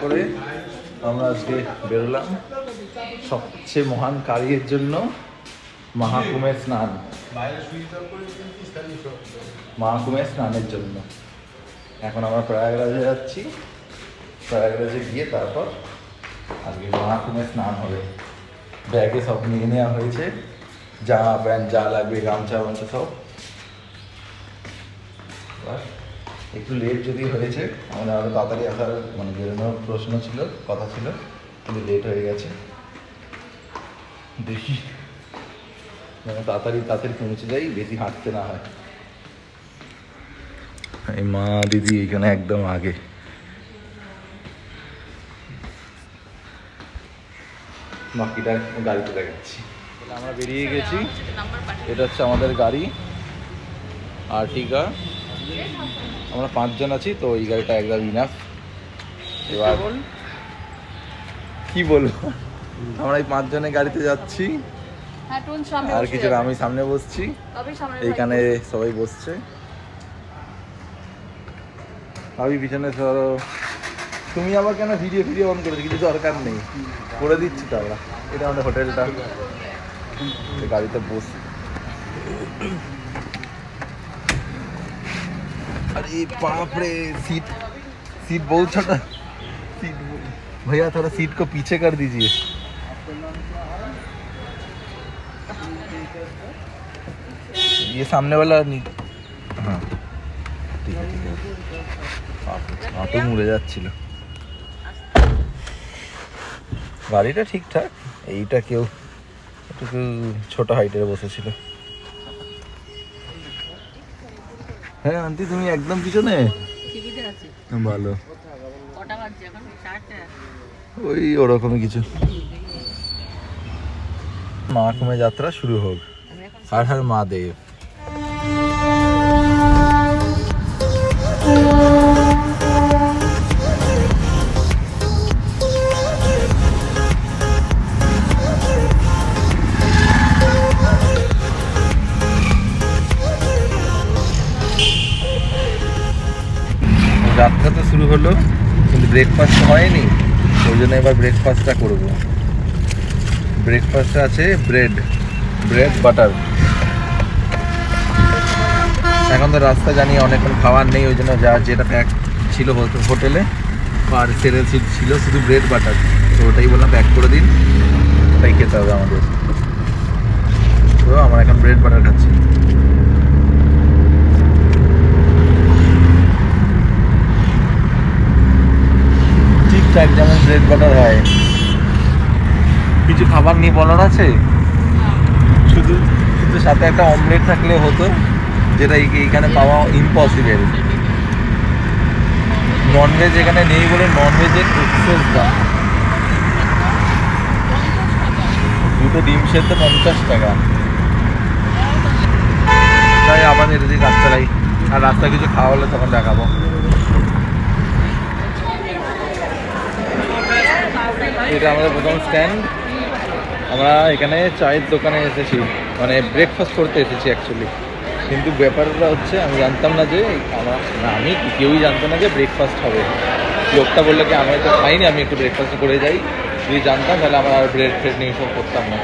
করে আমরা আজকে বেরোলাম সবচেয়ে মহান কার্যের জন্য, মহাকুমের স্নান, মহাকুমের স্নানের জন্য। এখন আমরা প্রয়াগরাজে যাচ্ছি, প্রয়াগরাজে গিয়ে তারপর আজকে মহাকুমের স্নান হবে। ব্যাগে সব নিয়ে নেওয়া হয়েছে, জামা প্যান্ট যা লাগবে, গামছা বামছা সব। একটু লেট যদি হয়েছে, আমাদের আরও তাড়াতাড়ি আসার মানে বেরোনোর প্রশ্ন ছিল, কথা ছিল, কিন্তু লেট হয়ে গেছে। দেখি মানে তাড়াতাড়ি পৌঁছে যাই, বেশি হাঁটতে না হয়। এই মা দিদি এখানে একদম আগে। বাকিটা গাড়িতে দেখাচ্ছি। আমরা বেরিয়ে গেছি, এটা হচ্ছে আমাদের গাড়ি আর্টিকা। আমরা 5 জন আছি, তো এই গাড়িটা একদম ইনাফ। এবার কি বলবো, আমরা এই 5 জনের গাড়িতে যাচ্ছি, আর কিছু আমি সামনে বসছি, এইখানে সবাই বসছে। আমি পিছনে ধরো, তুমি আবার কেন ভিডিও অন করেছো? কিছু দরকার নেই, করে দিচ্ছি তো আমরা। এটা আমাদের হোটেলটা, গাড়িতে বসি। अरे बाप रे, सीट बहुत छोटा। भैया थोड़ा सीट को पीछे कर दीजिए। ये सामने वाला नहीं। हाँ ठीक है ठीक है। तो मुड़े যাচ্ছিল গাড়িটা ঠিকঠাক। এইটা কেউ একটু ছোট হাইটের বসেছিল। হ্যাঁ আন্টি, তুমি একদম পিছনে। ভালো, ওই ওরকমই কিছু। মহাকুমে যাত্রা শুরু হোক। হর হর মহাদেব। যাত্রা তো শুরু হলো, কিন্তু ব্রেকফাস্ট হয়নি, ওই জন্য এবার ব্রেকফাস্টটা করব। ব্রেকফাস্টে আছে ব্রেড বাটার। এখন তো রাস্তা জানি অনেকক্ষণ খাওয়ার নেই, ওই জন্য যা যেটা প্যাক ছিল হোটেলে আর সেরেল ছিল শুধু ব্রেড বাটার, তো ওটাই বললাম প্যাক করে দিন, ওটাই খেতে হবে আমাদের। তো আমরা এখন ব্রেড বাটার খাচ্ছি। ঠিকঠাক যেমন ব্রেড বাটার হয়। কিছু খাবার নিয়ে বলার আছে, শুধু সাথে একটা অমলেট থাকলে হতো, যেটা এইখানে পাওয়া ইম্পসিবল। ননভেজ এখানে নেই বলে ননভেজের এক্সেস দাম। 2টো ডিম সেদ্ধ 50 টাকা। তাই আবার এদিকে কাজ চালাই, আর রাস্তায় কিছু খাওয়া হলে তখন দেখাবো। এটা আমাদের প্রথম স্ট্যান্ড। আমরা এখানে চায়ের দোকানে এসেছি, মানে ব্রেকফাস্ট করতে এসেছি অ্যাকচুয়ালি। কিন্তু ব্যাপারটা হচ্ছে আমি জানতাম না যে আমি কেউই জানতো না যে ব্রেকফাস্ট হবে। লোকটা বললো কি আমি তো খাইনি, আমি একটু ব্রেকফাস্ট করে যাই। যদি জানতাম তাহলে আমরা আর ব্রেড নিয়ে সব করতাম না।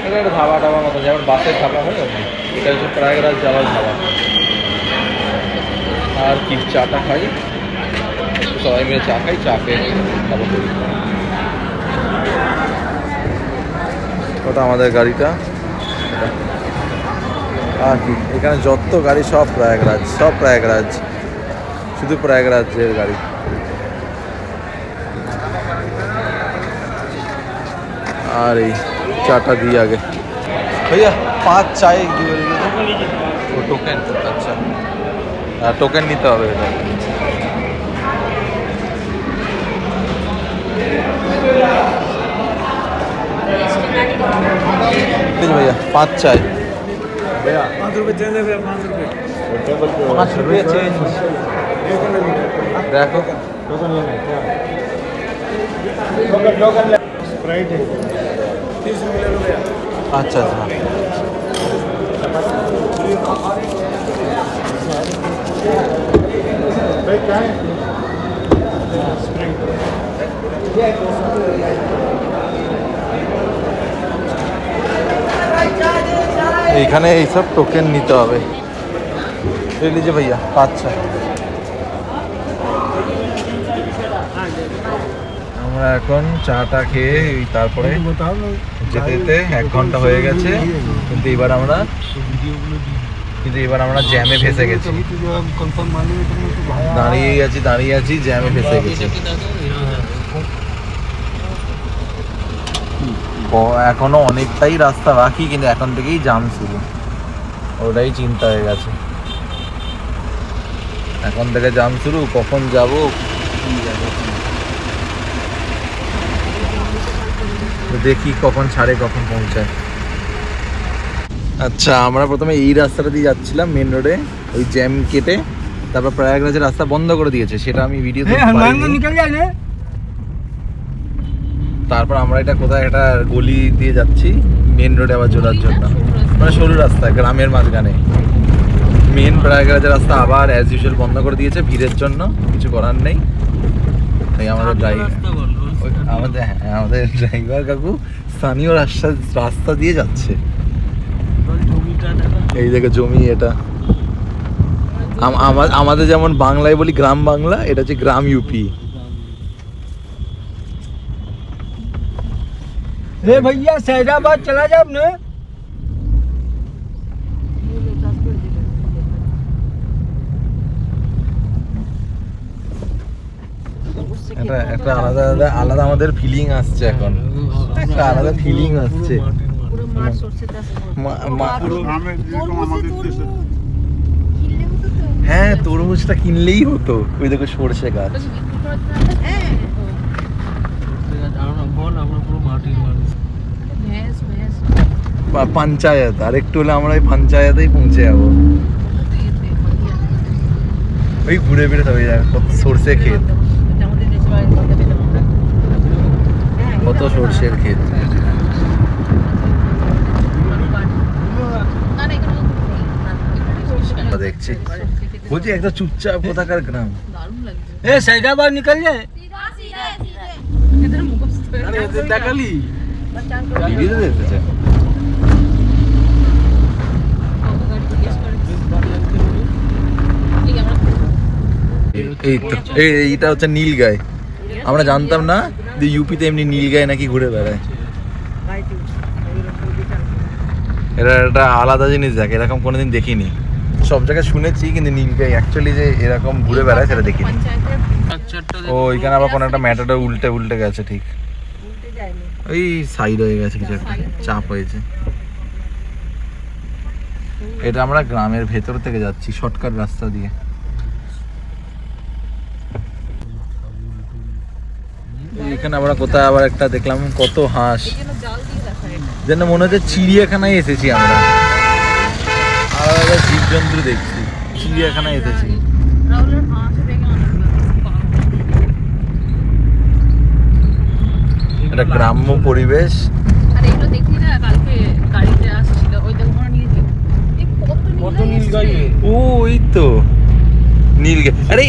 এটা একটা ধাবা টাবার মতো, যেমন বাসের ধাবা হয় আর কি। এটা হচ্ছে প্রয়াগরাজ যাওয়ার ধাবা। আর কি চাটা খাই, সবাই মিলে চা খাই, চা খেয়ে খাবার করি। ওটা আমাদের গাড়িটা। আর কি এখানে যত গাড়ি সব প্রয়াগরাজ, শুধু প্রয়াগরাজের গাড়ি। আর এই চাটা দিই আগে। भैया 5 চাই ও টোকেন। আচ্ছা, আর টোকেন নিতে হবে এটা। भैया 5 चाय। भैया 5 रुपये चेंज है भैया, 5 रुपये। 5 रुपये चेंज। देखो टोकन लेना है क्या? टोकन स्प्राइट है 30 रुपये ले लो भैया। अच्छा अच्छा। भाई क्या है? स्प्राइट। এইখানে এইসব টোকেন নিতে হবে। लीजिए भैया 5-6। আমরা এখন চাটা খেয়ে তারপরে যেতে যেতে 1 ঘন্টা হয়ে গেছে, কিন্তু এবার আমরা জ্যামে ফেসে গেছি। দাঁড়িয়ে আছি জ্যামে ফেসে গেছি। এখনো অনেকটাই রাস্তা বাকি, কিন্তু এখন থেকেই জ্যাম শুরু, ওটাই চিন্তা হয়ে গেছে। এখন থেকে জ্যাম শুরু, কখন যাব দেখি, কখন ছাড়ে কখন পৌঁছায়। আচ্ছা, আমরা প্রথমে এই রাস্তাটা দিয়ে যাচ্ছিলাম মেন রোডে, ওই জ্যাম কেটে, তারপর প্রয়াগরাজের রাস্তা বন্ধ করে দিয়েছে, সেটা আমি ভিডিওতে তারপর আমরা এটা কোথায় একটা গলি দিয়ে যাচ্ছি মেন রোডে আবার জোড়ার জন্য, মানে সরু রাস্তা গ্রামের মাঝখানে। মেন প্রয়াগরাজের রাস্তা আবার অ্যাজ ইউজুয়াল বন্ধ করে দিয়েছে ভিড়ের জন্য, কিছু করার নেই। তাই আমাদের ড্রাইভার কাকু স্থানীয় রাস্তা দিয়ে যাচ্ছে। এই দেখে জমি, এটা আমাদের যেমন বাংলায় বলি গ্রাম বাংলা, এটা হচ্ছে গ্রাম ইউপি। रे भैया सैदाबाद चला जाओ ना। একটা আলাদা আমাদের ফিলিং আসছে এখন, একটা আলাদা ফিলিং আসছে। হ্যাঁ, তরমুজটা কিনলেই হতো। ওই দেখো সরষে গাছ। পঞ্চায়েত, আর একটু হলে আমরা ওই পঞ্চায়েতেই পৌঁছে যাবো। ওই ঘুরে ফিরে হয়ে যাবে। কত সরষে ক্ষেত, কত সরষের ক্ষেত। দেখছি বলছি একটা চুপচাপ কোথাকার গ্রাম। ए सैदाबाद निकल जाए। দেখালি ভিডিও দেখতেছে। এইটা হচ্ছে নীলগাই। আমরা জানতাম না যে ইউপিতে এমনি নীলগাই নাকি ঘুরে বেড়ায়। এটা একটা আলাদা জিনিস, দেখ এরকম কোনোদিন দেখিনি। সব জায়গায় শুনেছি, কিন্তু নীলগাই অ্যাকচুয়ালি যে এরকম ঘুরে বেড়ায় সেটা দেখিনি। ও এখানে আবার কোনো একটা ম্যাটারটা উল্টে গেছে, ঠিক ওই সাইড হয়ে গেছে, কিছু একটা চাপ হয়েছে। এটা আমরা গ্রামের ভেতর থেকে যাচ্ছি শর্টকাট রাস্তা দিয়ে। এখানে আমরা কোথায় আবার একটা দেখলাম কত হাঁস, যেন মনে হচ্ছে চিড়িয়াখানায় এসেছি আমরা। আলাদা জীবজন্তু দেখছি, চিড়িয়াখানায় এসেছি। একটা গ্রাম্য পরিবেশ। ও ওই তো নীলগাই। আরে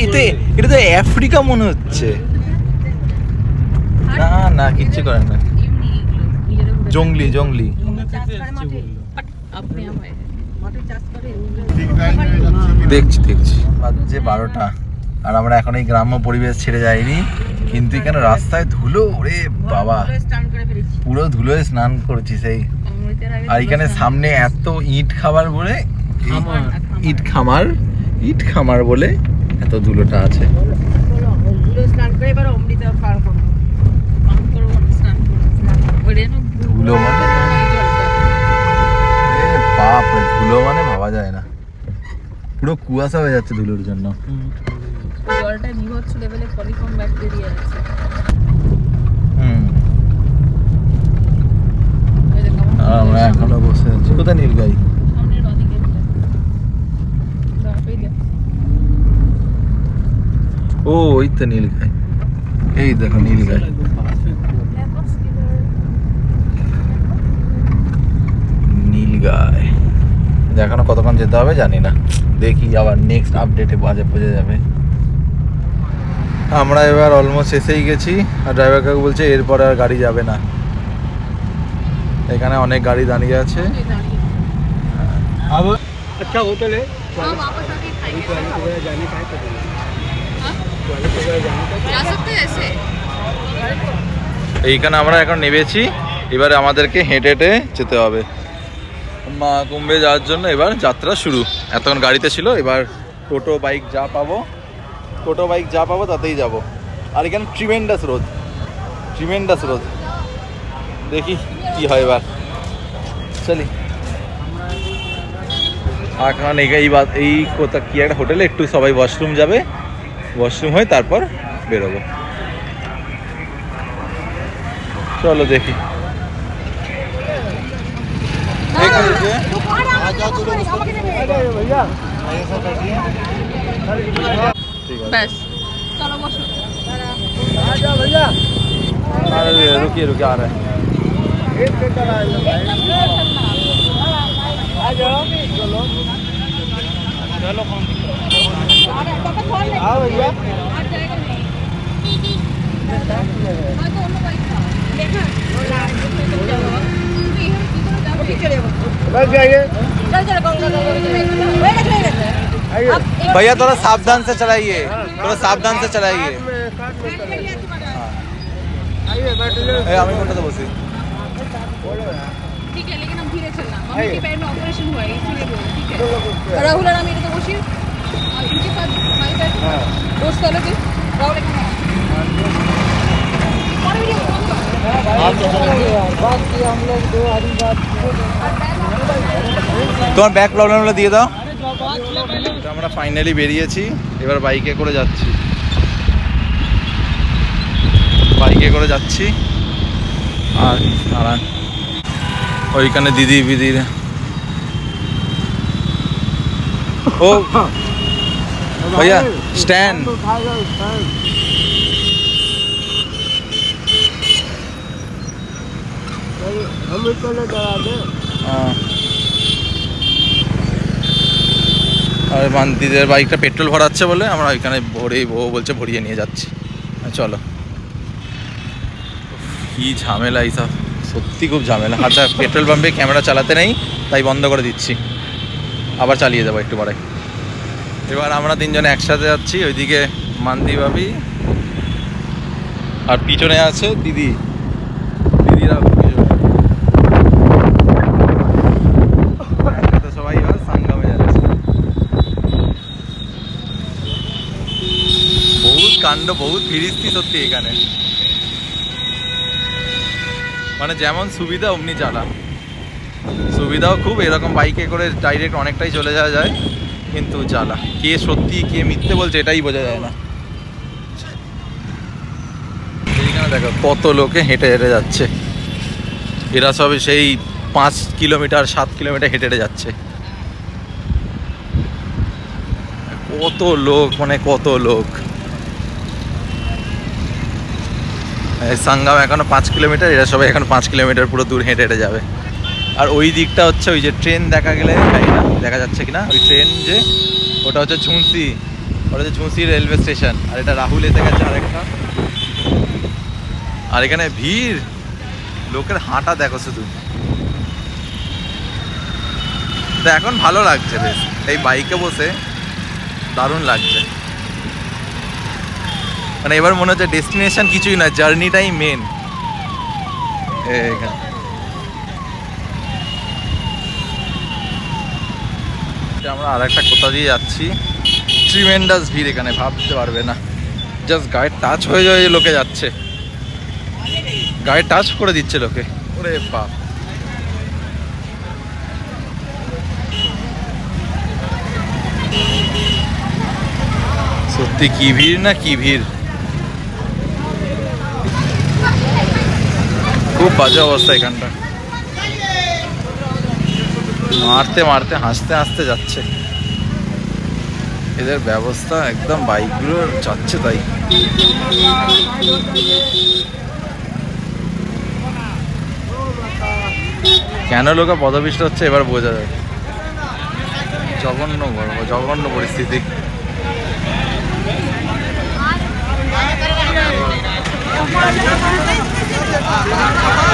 এটা তো আফ্রিকা মনে হচ্ছে। না না, কিচ্ছু করে না, জঙ্গলি। দেখছি বাজে 12টা, আর আমরা এখন এই গ্রাম্য পরিবেশ ছেড়ে যাইনি, কিন্তু এখানে রাস্তায় ধুলো, ওরে বাবা পুরো ধুলোয় স্নান করছি সেই। আর এখানে সামনে এত ইট খামার বলে এত ধুলোটা আছে। ধুলো মানে বাপরে, ধুলো মানে ভাবা যায় না, পুরো কুয়াশা হয়ে যাচ্ছে ধুলোর জন্য। জলটা বিভৎস লেভেলে কলিফর্ম ব্যাকটেরিয়া আছে। আমরা এখনো বসে আছি। কোথায় নীলগাই? ও ওই তো নীলগাই, এই দেখো নীলগাই। এখনো কতক্ষণ যেতে হবে জানি না, দেখি আবার নেক্সট আপডেটে বোঝা যাবে। আমরা এবার অলমোস্ট এসেই গেছি, আর ড্রাইভার কাকু বলছে এরপর আর গাড়ি যাবে না। এখানে অনেক গাড়ি দাঁড়িয়ে আছে। अच्छा होटल है हाँ, वापस आके खाएंगे। जाने का है हाँ? जा सकते हैं ऐसे? এইখানে আমরা এখন নেমেছি, এবারে আমাদেরকে হেঁটে হেঁটে যেতে হবে মা কুম্ভে যাওয়ার জন্য। এবার যাত্রা শুরু। এতক্ষণ গাড়িতে ছিল, এবার টোটো বাইক যা পাবো তাতেই যাব। আর এখানে ট্রিমেন্ডাস রোদ, দেখি কি হয় এবার। চলি এখন এই কোথা কি একটা হোটেলে একটু সবাই ওয়াশরুম যাবে, ওয়াশরুম হয়ে তারপর বেরোবো। চলো দেখি। बस चलो बसो। भैया रुकिए आ रहे हैं। हाँ भैया बस जाइए। भैया थोड़ा सावधान से चलाइए, আমি কোনটাতে বসি? ठीक है, लेकिन हम धीरे चलना। मम्मी के पैर में ऑपरेशन हुआ है, इसलिए बोल ठीक है। राहुल और मेरे तो बसिए, और इनके साथ हमारे साथ दोस्त वाले थे राहुल एक তোমার ব্যাক প্রবলেমগুলো দিয়ে দাও। আমরা ফাইনালি বেরিয়েছি, এবার বাইকে করে যাচ্ছি। আর ওইখানে দিদি বিদির ও भैया स्टैंड। আর দিদির বাইকটা পেট্রোল ভরাচ্ছে বলে আমরা ওইখানে বলছে ভরিয়ে নিয়ে যাচ্ছি। চলো, কি ঝামেলা এইসব, সত্যি খুব ঝামেলা। আচ্ছা, পেট্রোল পাম্পে ক্যামেরা চালাতে নেই, তাই বন্ধ করে দিচ্ছি, আবার চালিয়ে যাবো একটু পরে। এবার আমরা তিনজনে একসাথে যাচ্ছি, ওইদিকে মান্তি ভাবি আর পিছনে আছে দিদিরা তো সবাই এবার সাঙ্গামে যাচ্ছে। বহুত কাণ্ড, বহুত ফিরিস্তি সত্যি এখানে, মানে যেমন সুবিধা অমনি চালা। সুবিধাও খুব, এরকম বাইকে করে ডাইরেক্ট অনেকটাই চলে যাওয়া যায়, কিন্তু জ্বালা কে সত্যি কে মিথ্যে বলছে এটাই বোঝা যায় না। এইখানে দেখো কত লোকে হেঁটে যাচ্ছে, এরা সব সেই 5 কিলোমিটার 7 কিলোমিটার হেঁটে যাচ্ছে। কত লোক। সাঙ্গাম এখনো 5 কিলোমিটার, এরা সবাই এখন 5 কিলোমিটার পুরো দূর হেঁটে যাবে। আর ওই দিকটা হচ্ছে ওই যে ট্রেন দেখা গেলে দেখা যাচ্ছে কিনা, ওই ট্রেন যে ওটা হচ্ছে ঝুঁসি রেলওয়ে স্টেশন। আর এটা রাহুল এতে গেছে আরেকটা। আর এখানে ভিড়, লোকের হাঁটা দেখো শুধু। তো এখন ভালো লাগছে বেশ, এই বাইকে বসে দারুণ লাগছে। মানে এবার মনে হচ্ছে ডেস্টিনেশন কিছুই না, জার্নিটাই মেন। এখানে আমরা আর একটা কোথা দিয়ে যাচ্ছি, ট্রিমেন্ডাস ভিড় এখানে, ভাবতে পারবে না। জাস্ট গায়ে টাচ হয়ে যায়, লোকে যাচ্ছে, গায়ে টাচ করে দিচ্ছে লোকে। ওরে বাপ, সত্যি কি ভিড় না, কি ভিড়, খুব বাজে অবস্থা এখানটা। মারতে হাসতে যাচ্ছে, এদের ব্যবস্থা একদম, বাইকগুলো যাচ্ছে তাই। কেন লোকে পদপিষ্ট হচ্ছে এবার বোঝা যায়। জঘন্য পরিস্থিতি।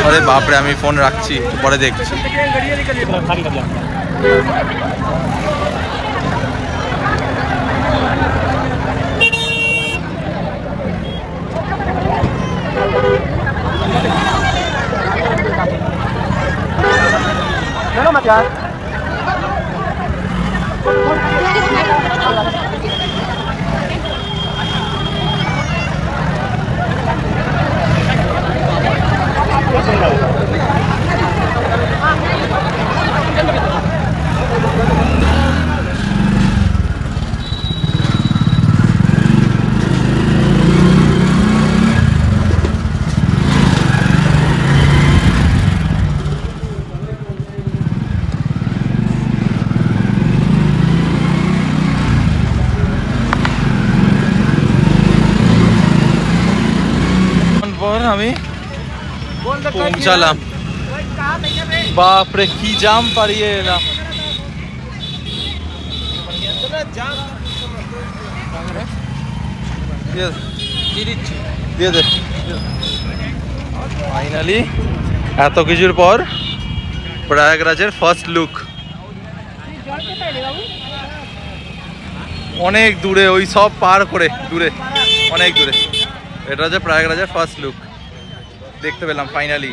আরে বাপরে, আমি ফোন রাখছি, পরে দেখছি। আমি পৌঁছালাম, বাপরে কি জাম পাড়িয়ে এলাম। ফাইনালি এত কিছুর পর প্রয়াগরাজের ফার্স্ট লুক। অনেক দূরে, ওই সব পার করে দূরে, অনেক দূরে। এটা হচ্ছে প্রয়াগরাজের ফার্স্ট লুক দেখতে পেলাম ফাইনালি,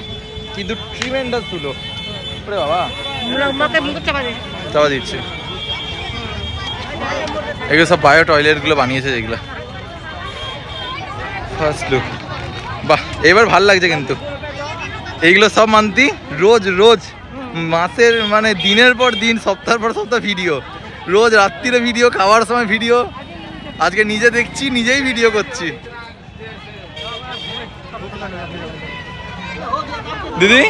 কিন্তু ট্রিমেন্ডাস তুলো বাবা, চাপা দিচ্ছে। এগুলো সব বায়ো টয়লেট গুলো বানিয়েছে যেগুলো। ফার্স্ট লুক, বাহ এবার ভাল লাগছে। কিন্তু এইগুলো সব মানতি রোজ রোজ মাসের মানে দিনের পর দিন, সপ্তাহের পর সপ্তাহ ভিডিও, রোজ রাত্রিরে ভিডিও, খাওয়ার সময় ভিডিও। আজকে নিজে দেখছি, নিজেই ভিডিও করছি। দিদি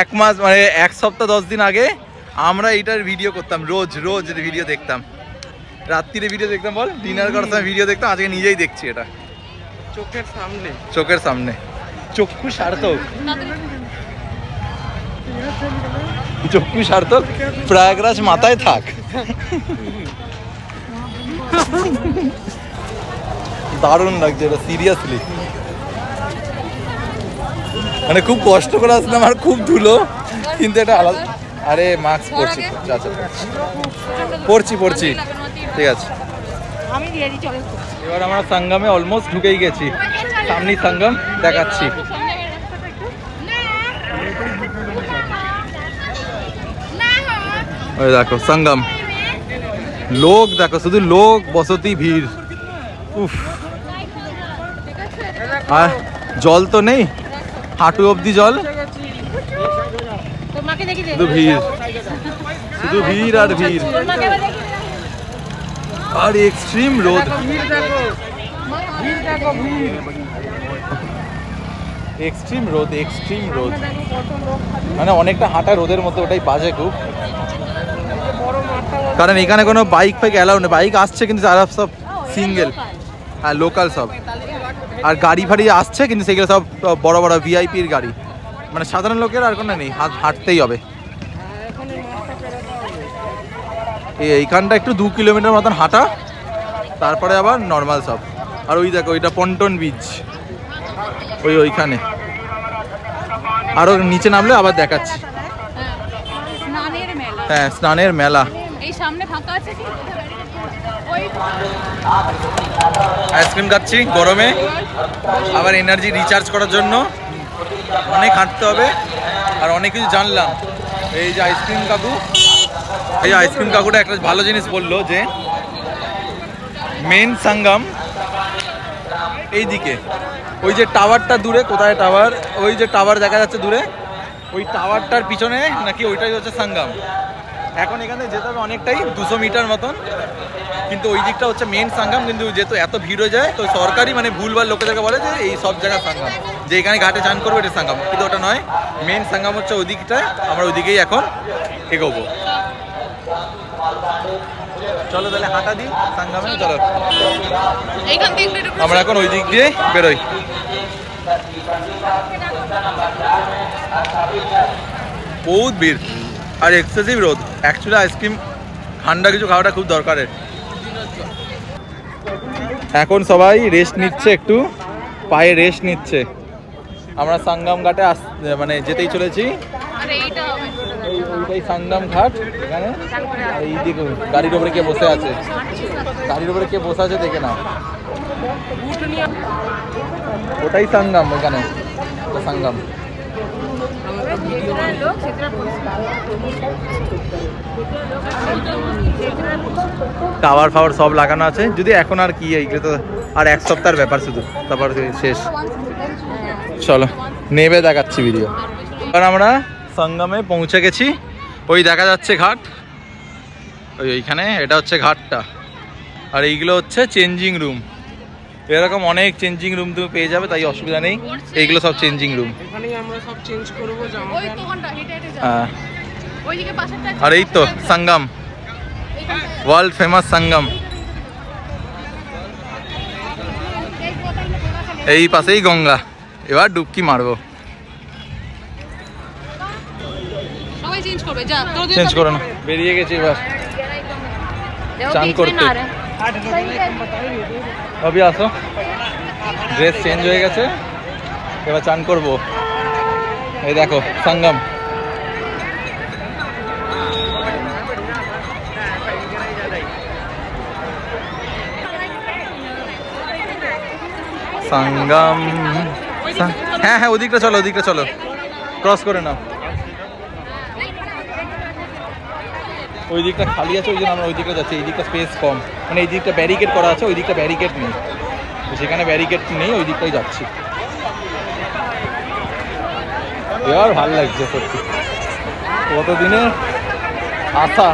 এক মাস মানে এক সপ্তাহ 10 দিন আগে আমরা এইটার ভিডিও করতাম, রোজ রোজ ভিডিও দেখতাম, রাত্রিরে ভিডিও দেখতাম, বল ডিনার করার সময় ভিডিও দেখতাম। আজকে নিজেই দেখছি এটা চোখের সামনে, চোখের সামনে। চক্ষু সার্থক, চক্ষু সার্থক, প্রয়াগরাজ মাথায় থাক। দারুণ লাগছে এটা, সিরিয়াসলি। মানে খুব কষ্ট করে আসলাম আর খুব ধুলো, কিন্তু এটা আলাদা। আরে মাস্ক পরছি, আচ্ছা পরছি, ঠিক আছে। এবার আমরা সঙ্গমে অলমোস্ট ঢুকেই গেছি, সামনে সঙ্গম দেখাচ্ছি। ওই দেখো সঙ্গম, লোক দেখো, শুধু লোক, বসতি, ভিড়। উফ, আর জল তো নেই, হাঁটু অব্দি জল, শুধু ভিড়, শুধু ভিড় আর ভিড়, আর এক্সট্রিম রোদ। এক্সট্রিম রোদ, এক্সট্রিম রোদ, মানে অনেকটা হাঁটা রোদের মতো, ওটাই বাজে খুব। কারণ এখানে কোনো বাইক ফাইক অ্যালাউ নেই, বাইক আসছে কিন্তু তারা সব সিঙ্গেল আর লোকাল সব, আর গাড়ি ফাড়ি আসছে কিন্তু সেগুলো সব বড় বড় ভিআইপির গাড়ি, মানে সাধারণ লোকের আর কোনো নেই, হাঁটতেই হবে। এইখানটা একটু 2 কিলোমিটার মতন হাঁটা, তারপরে আবার নর্মাল সব। আর ওই দেখো ওইটা পন্টন বিচ, ওইখানে আরো নিচে নামলে আবার দেখাচ্ছি। হ্যাঁ, স্নানের মেলা। এই সামনে ফাঁকা আছে কি? আইসক্রিম খাচ্ছি গরমে, আবার এনার্জি রিচার্জ করার জন্য। অনেক হাঁটতে হবে আর অনেক কিছু জানলাম। এই যে আইসক্রিম কাকু, এই আইসক্রিম কাকুটা একটা ভালো জিনিস বললো যে মেন সঙ্গম এইদিকে, ওই যে টাওয়ারটা দূরে, কোথায় টাওয়ার, ওই যে টাওয়ার দেখা যাচ্ছে দূরে, ওই টাওয়ারটার পিছনে নাকি ওইটাই হচ্ছে সঙ্গম। এখন এখানে যেতে হবে অনেকটাই, 200 মিটার মতন, কিন্তু ওই দিকটা হচ্ছে মেন সঙ্গম। কিন্তু যেহেতু এত ভিড় হয়ে যায় তো সরকারি মানে ভুলভাল লোকেদেরকে বলে যে এই সব জায়গায় সঙ্গম, যে এখানে ঘাটে চান করবো এটা সঙ্গম, কিন্তু ওটা নয়। মেন সঙ্গম হচ্ছে ওই দিকটায়, আমরা ওই দিকেই এখন এগোবো। চলো তাহলে হাঁটা দিই সঙ্গমে, চলো আমরা এখন ওই দিক দিয়ে বেরোই। বহুত ভিড় আর এক্সেসিভ রোদ। অ্যাকচুয়ালি আইসক্রিম ঠান্ডা কিছু খাওয়াটা খুব দরকারের। এখন সবাই রেস্ট নিচ্ছে, একটু পায়ে রেস্ট নিচ্ছে। আমরা সাঙ্গাম ঘাটে মানে যেতেই চলেছি। ওইটাই সাঙ্গাম ঘাট। এখানে এই দিকে গাড়ির উপরে কে বসে আছে, গাড়ির উপরে কে বসে আছে দেখে নাও। ওটাই সাঙ্গাম, ওখানে সাঙ্গাম। টাওয়ার ফাওয়ার সব লাগানো আছে, যদি এখন আর কি এইগুলো তো আর এক সপ্তাহের ব্যাপার শুধু, তারপর শেষ। চলো নেবে দেখাচ্ছি ভিডিও। কারণ আমরা সঙ্গমে পৌঁছে গেছি, ওই দেখা যাচ্ছে ঘাট, ওইখানে এটা হচ্ছে ঘাটটা। আর এইগুলো হচ্ছে চেঞ্জিং রুম, এরকম অনেক চেঞ্জিং রুম তুমি পেয়ে যাবে, তাই অসুবিধা নেই। এইগুলো সব চেঞ্জিং রুম। হ্যাঁ, আর এই তো সঙ্গম, ওয়ার্ল্ড ফেমাস সঙ্গম। এই পাশেই গঙ্গা, এবার ডুবকি মারবো। চেঞ্জ করে না, বেরিয়ে গেছি এবার চান করতে। অভি আসো, ড্রেস চেঞ্জ হয়ে গেছে, এবার চান করবো। এই দেখো সঙ্গম। সঙ্গম, হ্যাঁ হ্যাঁ ওদিকটা চলো, ওদিকটা চলো, ক্রস করে নাও। ওই দিকটা খালি আছে, ওই জন্য আমরা ওই দিকটা যাচ্ছি। এই দিকটা স্পেস কম, মানে এই দিকটা ব্যারিকেড করা আছে, ওই দিকটা ব্যারিকেড নেই। যেখানে ব্যারিকেড নেই ওই দিকটাই যাচ্ছি। এবার ভালো লাগছে সত্যি, কতদিনে আশা।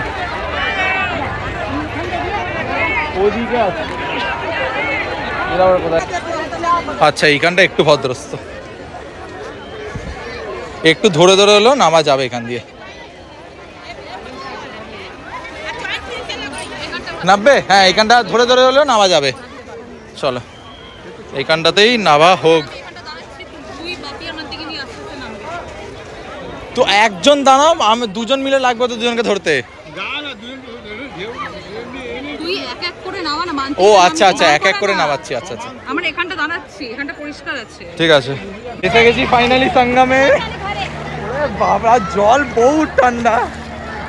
ওদিকে আছে, আচ্ছা এইখানটা একটু ভদ্রস্ত, একটু ধরে ধরে হলো নামা যাবে এখান দিয়ে। নামবে, হ্যাঁ এইখানটা ধরে ধরে হলেও নামা যাবে। চলো এইখানটাতেই নামা হোক। তো একজন দাঁড়াও, আমি দুজন মিলে লাগবে তো দুজনকে ধরতে। ও আচ্ছা আচ্ছা, এক এক করে নামাচ্ছি। আচ্ছা আচ্ছা, আমরা এখানটা দাঁড়াচ্ছি, এখানটা পরিষ্কার আছে। ঠিক আছে, এসে গেছি ফাইনালি সঙ্গমে। বাবা জল বহুত ঠান্ডা,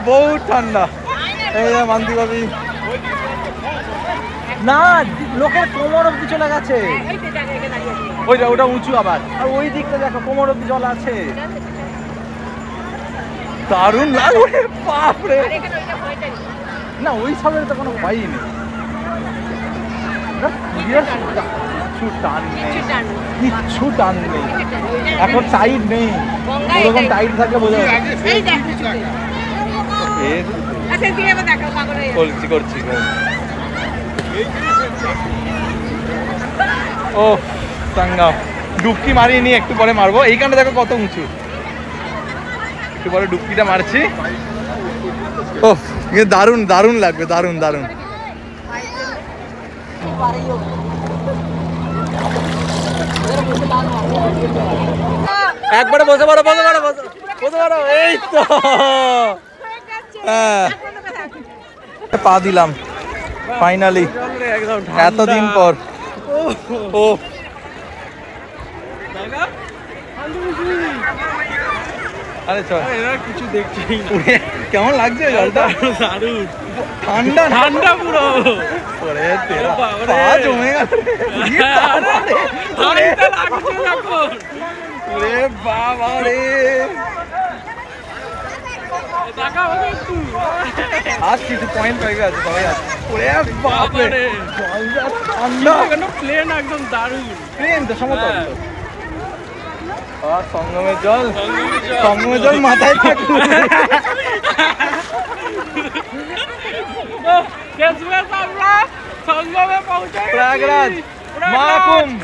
বহুত ঠান্ডা। এই মান্তি ভাবি না, লোকের কোমর অব্দি চলে গেছে। ওইটা ওটা উঁচু আবার, আর ওই দিকটা দেখো কোমর অব্দি জল আছে। দারুণ লাগবে, বাপরে। না ওই সবের তো কোনো ভয়ই নেই, কিচ্ছু টান নেই, কিচ্ছু টান নেই। এখন টাইট নেই, ওরকম টাইট থাকলে বোঝা যাবে। করছি করছি। ও সঙ্গম, ডুবকি মারিয়ে নিয়ে একটু পরে মারবো। এইখানটা দেখো কত উঁচু, একটু পরে ডুবকিটা মারছি। ও দারুণ দারুণ লাগবে, দারুণ দারুণ। একবারে বসে পারো, বসে পারো, বসে পারো। এই তো হ্যাঁ, পা দিলাম ফাইনালি এতদিন পর। ও আরে চল, কিছু দেখছি। কেমন লাগছে জলটা? ঠান্ডা ঠান্ডা পুরো, জমে গেল। বাবা রে, আজ কিছু পয়েন্ট হয়ে গেছে সবাই আছে। প্লেন একদম দারুণ, প্লেন তো সমতল। সঙ্গমের জল, সঙ্গমের জল মাথায় থাকবে। সঙ্গমে পৌঁছে প্রয়াগরাজ, মহাকুম্ভ।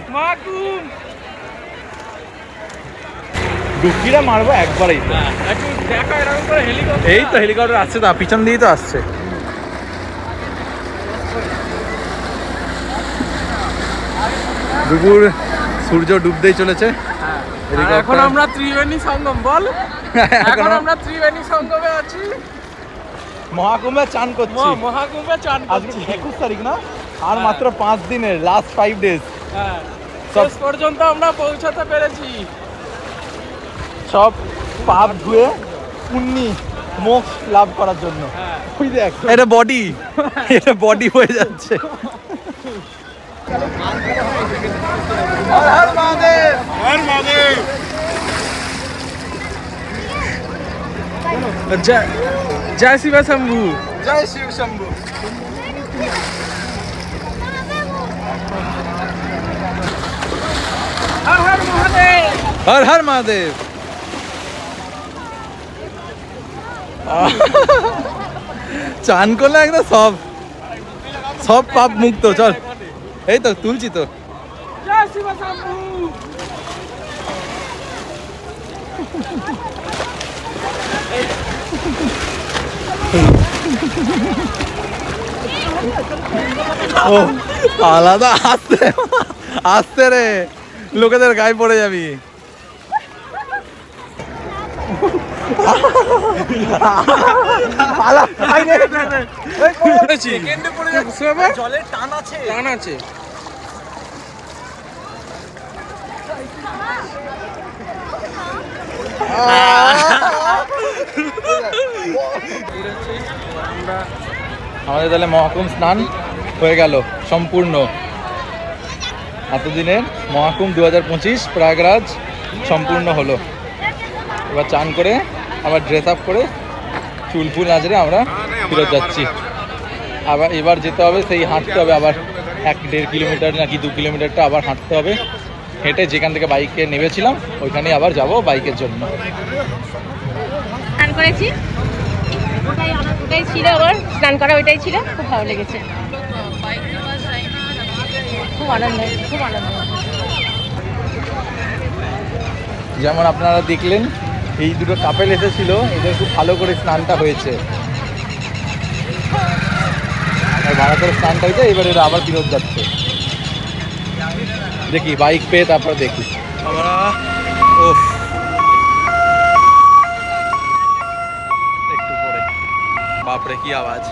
ডুবকিটা মারবো একবারেই তো। এই তো হেলিকপ্টার আসছে, তা পিছন দিয়েই তো আসছে। দুপুর সূর্য ডুবতেই চলেছে। এখন আমরা ত্রিবেণী সঙ্গম, বল এখন আমরা ত্রিবেণী সঙ্গমে আছি। মহাকুম্ভে চান করছি, মহাকুম্ভে চান। আজকে 21 তারিখ না? আর মাত্র 5 দিনের, লাস্ট 5 ডেজ। হ্যাঁ, শেষ পর্যন্ত আমরা পৌঁছাতে পেরেছি। সব পাপ ধুয়ে পুণ্যি মোক্ষ লাভ করার জন্য। ওই দেখ, এটা বডি, এটা বডি হয়ে যাচ্ছে। হর হর মহাদেব, হর মহাদেব। জয় শিব শম্ভু, জয় শিব শম্ভু। হর হর মহাদেব, হর হর মহাদেব। চান করলে একদম সব পাপ মুক্ত। চল, এই তো তুলছি তো। জয় শিব শম্ভু। ও আলাদা, আস্তে আস্তে রে, লোকেদের গায়ে পড়ে যাবি। জলের টান আছে, টান আছে। আমাদের তাহলে মহাকুম্ভ স্নান হয়ে গেল সম্পূর্ণ। এতদিনের মহাকুম্ভ 2025 প্রয়াগরাজ সম্পূর্ণ হলো। এবার চান করে আবার ড্রেস আপ করে চুল ফুল নাচড়ে আমরা ফিরত যাচ্ছি। আবার এবার যেতে হবে, সেই হাঁটতে হবে আবার 1-1.5 কিলোমিটার নাকি 2 কিলোমিটারটা আবার হাঁটতে হবে হেঁটে, যেখান থেকে বাইকে নেমেছিলাম ওইখানেই আবার যাব বাইকের জন্য। স্নান করেছি, ওটাই ছিল আমার স্নান করা, ওইটাই ছিল, খুব ভালো লেগেছে, খুব আনন্দ, খুব আনন্দ। যেমন আপনারা দেখলেন এই দুটো কাপেল এসেছিল, এদের খুব ভালো করে স্নানটা হয়েছে, ভালো করে স্নানটা হয়েছে। এবার এরা আবার ফিরত যাচ্ছে, দেখি বাইক পেয়ে তারপর দেখি আমরা। একটু পরে বাপরে কি আওয়াজ।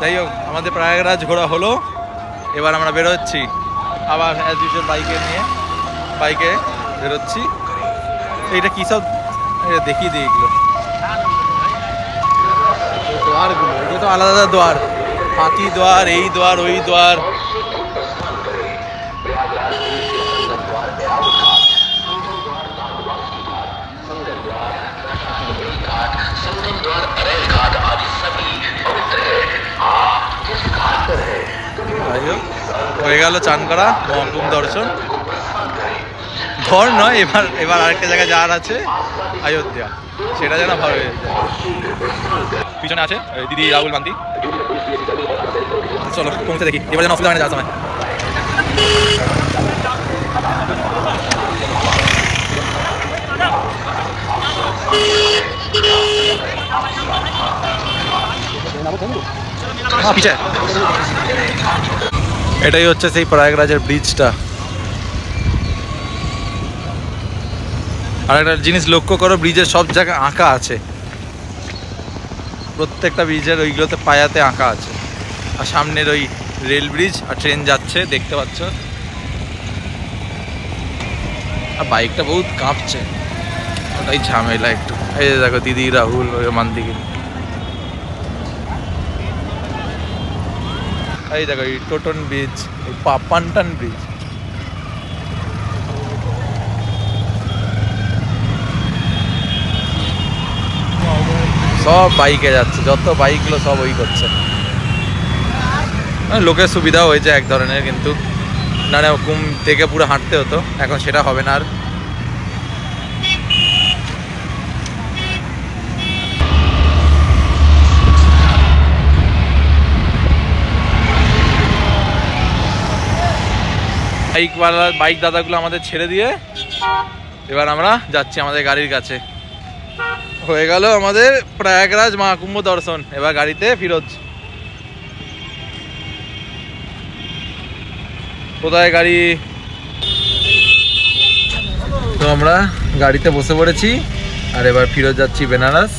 যাই হোক, আমাদের প্রয়াগরাজ ঘোরা হলো, এবার আমরা বেরোচ্ছি আবার অ্যাজ ইউজুয়াল বাইকে বেরোচ্ছি। এইটা কী সব দেখিয়ে দিই এগুলো, দ্বারগুলো, এটা তো আলাদা দ্বার, হাতি দ্বার, এই দ্বার, ওই দ্বার। হয়ে গেল চান করা, মহাকুম্ভ দর্শন। ধর নয়, এবার আরেকটা জায়গায় যাওয়ার আছে, অযোধ্যা, সেটা যেন ভালো হয়ে যায়। পিছনে আছে দিদি রাহুল গান্ধী। চলো পৌঁছে দেখি, এবার যেন অসুবিধা হয় না যাওয়ার সময়। এটাই হচ্ছে সেই প্রয়াগরাজের ব্রিজটা। আর একটা জিনিস লক্ষ্য করো, ব্রিজের সব জায়গায় আঁকা আছে, প্রত্যেকটা ব্রিজের ওইগুলোতে পায়াতে আঁকা আছে। আর সামনের ওই রেল ব্রিজ, আর ট্রেন যাচ্ছে দেখতে পাচ্ছ। আর বাইকটা বহুত কাঁপছে, ওটাই ঝামেলা একটু। এই দেখো দিদি রাহুল ওমান দিকে, এই দেখো এই টোটন ব্রিজ, এই পাপানটান ব্রিজ। সব বাইকে যাচ্ছে, যত বাইকগুলো সব ওই করছে। লোকের সুবিধাও হয়েছে এক ধরনের, কিন্তু না ঘুম থেকে পুরো হাঁটতে হতো, এখন সেটা হবে না আর। বাইক দাদাগুলো আমাদের ছেড়ে দিয়ে এবার আমরা যাচ্ছি আমাদের গাড়ির কাছে। হয়ে গেল আমাদের প্রয়াগরাজ মহাকুম্ভ দর্শন, এবার গাড়িতে ফিরত। কোথায় গাড়ি? তো আমরা গাড়িতে বসে পড়েছি আর এবার ফিরত যাচ্ছি বেনারস।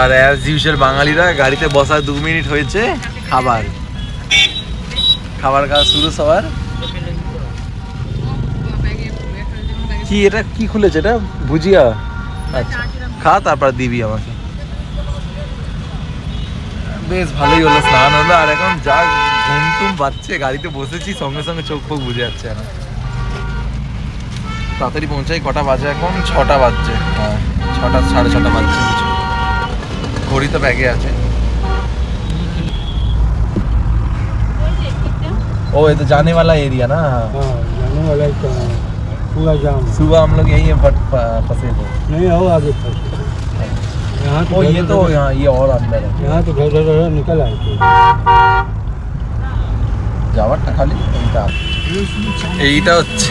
আর অ্যাজ ইউজুয়াল বাঙালিরা গাড়িতে বসার 2 মিনিট হয়েছে খাবার। খাবার খাওয়া শুরু সবার। কি এটা কি খুলেছে এটা? ভুজিয়া? আচ্ছা খা, তারপর দিবি আমাকে। বেশ ভালোই হলো, স্নান হলো, আর এখন যা ঘুম টুম পাচ্ছে, গাড়িতে বসেছি সঙ্গে সঙ্গে চোখ ফোক বুঝে যাচ্ছে না। তাড়াতাড়ি পৌঁছাই। কটা বাজে এখন? 6টা বাজছে। হ্যাঁ 6টা, 6:30 বাজছে। ঘড়ি তো ব্যাগে আছে। ओ ये तो जाने वाला एरिया ना। हाँ जाने वाला ही तो है, पूरा जाम है। सुबह हम लोग यही फंसे थे। नहीं आओ आगे फंसे यहाँ ओ ये तो यहाँ ये और अंदर है। यहाँ तो घर निकल आए थे। যাওয়ারটা খালি এইটা হচ্ছে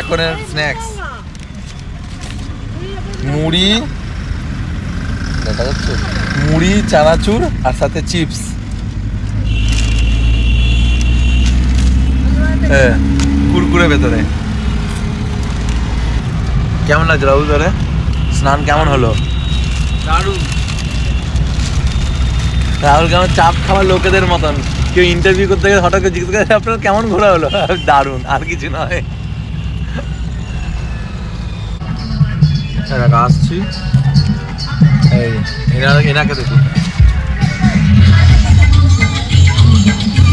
এখনের স্ন্যাক্স। মুড়ি দেখা যাচ্ছে, মুড়ি চানাচুর আর সাথে চিপস। হ্যাঁ কুরকুরে ভেতরে। কেমন লাগছে রাহুল তোরে? স্নান কেমন হলো? দারুণ। রাহুল কেমন চাপ খাওয়া লোকেদের মতন, কেউ ইন্টারভিউ করতে গেলে হঠাৎ করে জিজ্ঞেস করে আপনার কেমন ঘোরা হলো? দারুণ, আর কিছু নয়। আসছি এই এনাকে দেখুন,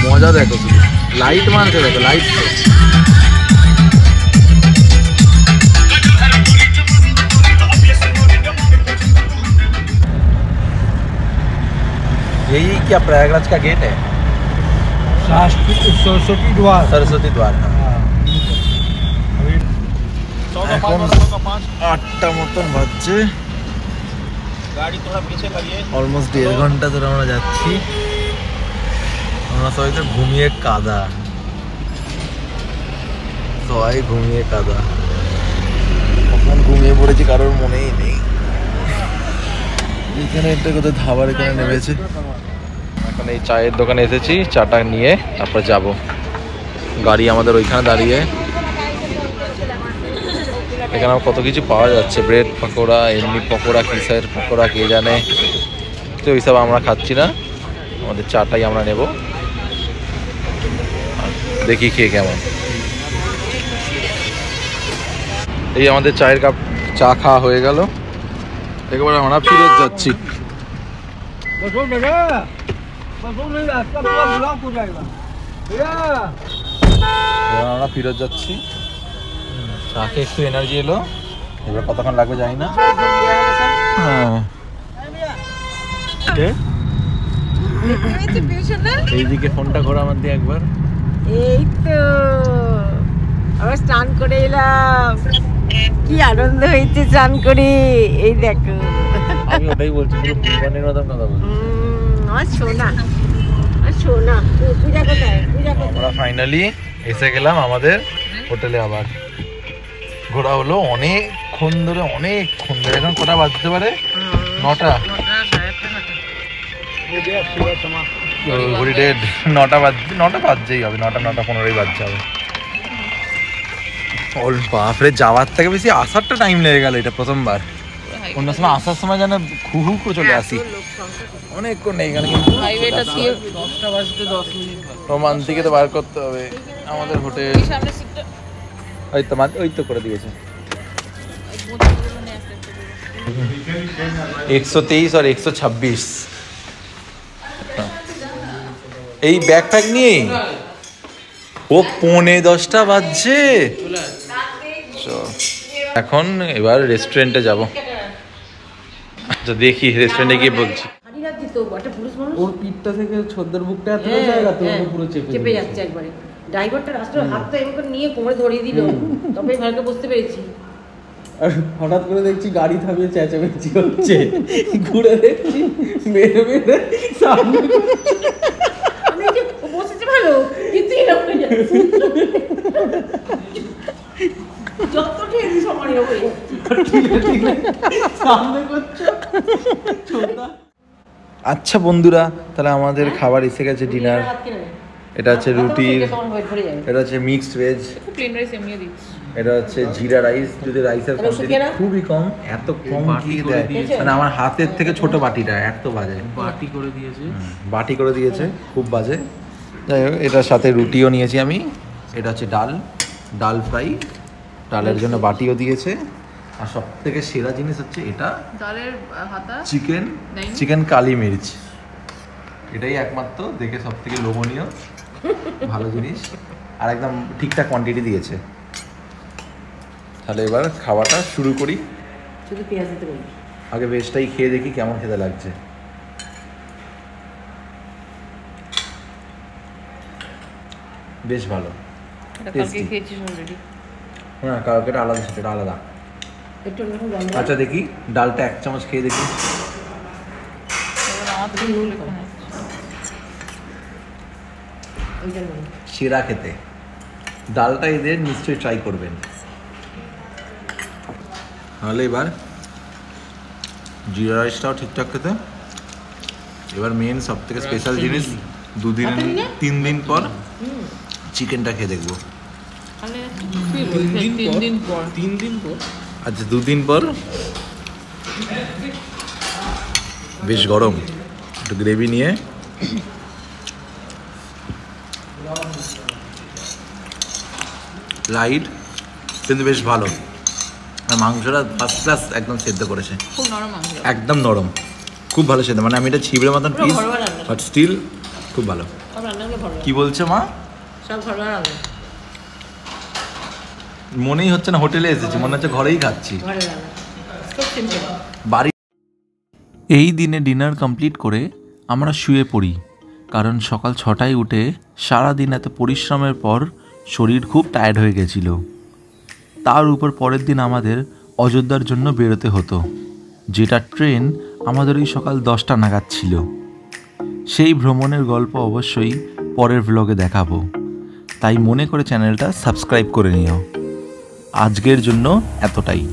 মজা দেখো শুধু, লাইট মারছে দেখো, লাইট। यही क्या प्रयागराज का गेट है? सरस्वती द्वार। सरस्वती द्वार। এখন 8টা মতন বাজছে। অলমোস্ট 1.5 ঘন্টা ধরে আমরা যাচ্ছি। আমরা সবাই তো ঘুমিয়ে কাদা, সবাই ঘুমিয়ে কাদা। কখন ঘুমিয়ে পড়েছি কারোর মনেই নেই। এখানে একটা কোথাও ধাবার এখানে নেমেছে। এখন এই চায়ের দোকানে এসেছি, চাটা নিয়ে তারপর যাব। গাড়ি আমাদের ওইখানে দাঁড়িয়ে। এখানে কত কিছু পাওয়া যাচ্ছে, ব্রেড পকোড়া, এমনি পকোড়া, কিসের পকোড়া কে জানে। তো ওইসব আমরা খাচ্ছি না, আমাদের চাটাই আমরা নেব। দেখি খেয়ে কেমন। এই আমাদের চায়ের কাপ, চা খাওয়া হয়ে গেল। একেবারে আমরা ফিরত যাচ্ছি। আমরা ফিরত যাচ্ছি। চাকে একটু এনার্জি এলো, এবার কতক্ষণ লাগবে জানি না। হ্যাঁ এইদিকে ফোনটা ঘোরা আমার দিয়ে একবার। এই তো আবার স্নান করে এলাম, কি আনন্দ হয়েছে স্নান করে। এই দেখো আমি ওটাই বলছি, পুরো ফুলবানের মতন কথা বলছি। আমার সোনা, আমার সোনা। পূজা কোথায়? পূজা কোথায়? আমরা ফাইনালি এসে গেলাম আমাদের হোটেলে। আবার ঘোরা হলো অনেকক্ষণ ধরে, অনেকক্ষণ ধরে। এখন কটা বাজতে পারে? 9টা। ঘড়ি ডেট 9টা বাজছে, 9টা বাজছেই হবে, 9:15 বাজছে হবে। বাপরে, যাওয়ার থেকে বেশি আসারটা টাইম লেগে গেল। এটা প্রথমবার। অন্য সময় আসার সময় যেন হু করে চলে আসি, অনেকক্ষণ নেই এখানে। কিন্তু 10টা বাজতে 10 মিনিট। রোমান থেকে তো বার করতে হবে আমাদের হোটেল। ওই তো করে দিয়েছে। 123 আর 126। এই ব্যাকপ্যাক নিয়ে ও 9:45 বাজছে। এখন এবার রেস্টুরেন্টে যাব। আচ্ছা দেখি রেস্টুরেন্টে গিয়ে বলছি। ওর পিঠটা থেকে ছোদ্দর বুকটা এত জায়গা তো পুরো চেপে যাচ্ছে একবারে। ড্রাইভারটা রাস্তার হাতটা এমন নিয়ে কোমরে ধরিয়ে দিল, তবে ভালো বুঝতে পেরেছি। আর হঠাৎ করে দেখছি গাড়ি থামিয়ে চেঁচামেচি হচ্ছে, ঘুরে দেখছি মেরে মেরে সামনে। আমি যে বসেছে ভালো, কিন্তু এরকম হয়ে যাচ্ছে। যত ঠিক সময় হয়ে সামনে করছে ছোটা। আচ্ছা বন্ধুরা, তাহলে আমাদের খাবার এসে গেছে, ডিনার। এটা হচ্ছে রুটি, এটা হচ্ছে মিক্সড ভেজ, প্লেন রাইস এমনি দিচ্ছি। এটা হচ্ছে জিরা রাইস, যদি রাইসের কোয়ান্টিটি খুবই কম, এত কম কি দেয় মানে আমার হাতের থেকে ছোট বাটিটা এত বাজে, বাটি করে দিয়েছে, বাটি করে দিয়েছে, খুব বাজে। যাই হোক, এটার সাথে রুটিও নিয়েছি আমি। এটা হচ্ছে ডাল ফ্রাই, ডালের জন্য বাটিও দিয়েছে। আর সব থেকে সেরা জিনিস হচ্ছে এটা ডালের হাতা, চিকেন কালি মির্চ, এটাই একমাত্র দেখে সব থেকে লোভনীয় ভালো জিনিস, আর একদম ঠিকঠাক কোয়ান্টিটি দিয়েছে। তাহলে এবার খাওয়াটা শুরু করি। শুধু পেঁয়াজ দিতে বলবি। আগে ভেজটাই খেয়ে দেখি কেমন খেতে লাগছে। বেশ ভালো, কালকে খেয়েছিস অলরেডি। হ্যাঁ কালকেটা আলাদা, সেটা আলাদা। একটু অন্যরকম গন্ধ। আচ্ছা দেখি ডালটা 1 চামচ খেয়ে দেখি। সেরা খেতে, ডালটা এদের নিশ্চয়ই ট্রাই করবেন। তাহলে এবার জিরা রাইসটাও ঠিকঠাক খেতে। এবার মেন সব থেকে স্পেশাল জিনিস, 3 দিন পর চিকেনটা খেয়ে দেখবো। 3 দিন পর আচ্ছা 2 দিন পর। বেশ গরম, একটু গ্রেভি নিয়ে লাইট, কিন্তু বেশ ভালো। আর মাংসটা ফার্স্ট ক্লাস একদম সেদ্ধ করেছে, খুব নরম মাংস, একদম নরম, খুব ভালো সেদ্ধ। মানে আমি এটা ছিবড়ের মতন পিস, বাট স্টিল খুব ভালো। কি বলছে মা? সব ঘরোয়া রান্না, মনেই হচ্ছে না হোটেলে এসেছি, মনে হচ্ছে ঘরেই খাচ্ছি। ঘরে রান্না, খুব সিম্পল। বাড়ি। এই দিনে ডিনার কমপ্লিট করে আমরা শুয়ে পড়ি, কারণ সকাল 6টায় উঠে সারাদিন এত পরিশ্রমের পর শরীর খুব টায়ার্ড হয়ে গেছিল। তার উপর পরের দিন আমাদের অযোধ্যার জন্য বেরোতে হতো, যেটা ট্রেন আমাদের ওই সকাল 10টা নাগাদ ছিল। সেই ভ্রমণের গল্প অবশ্যই পরের ভ্লগে দেখাবো, তাই মনে করে চ্যানেলটা সাবস্ক্রাইব করে নিও। আজকের জন্য এতটাই।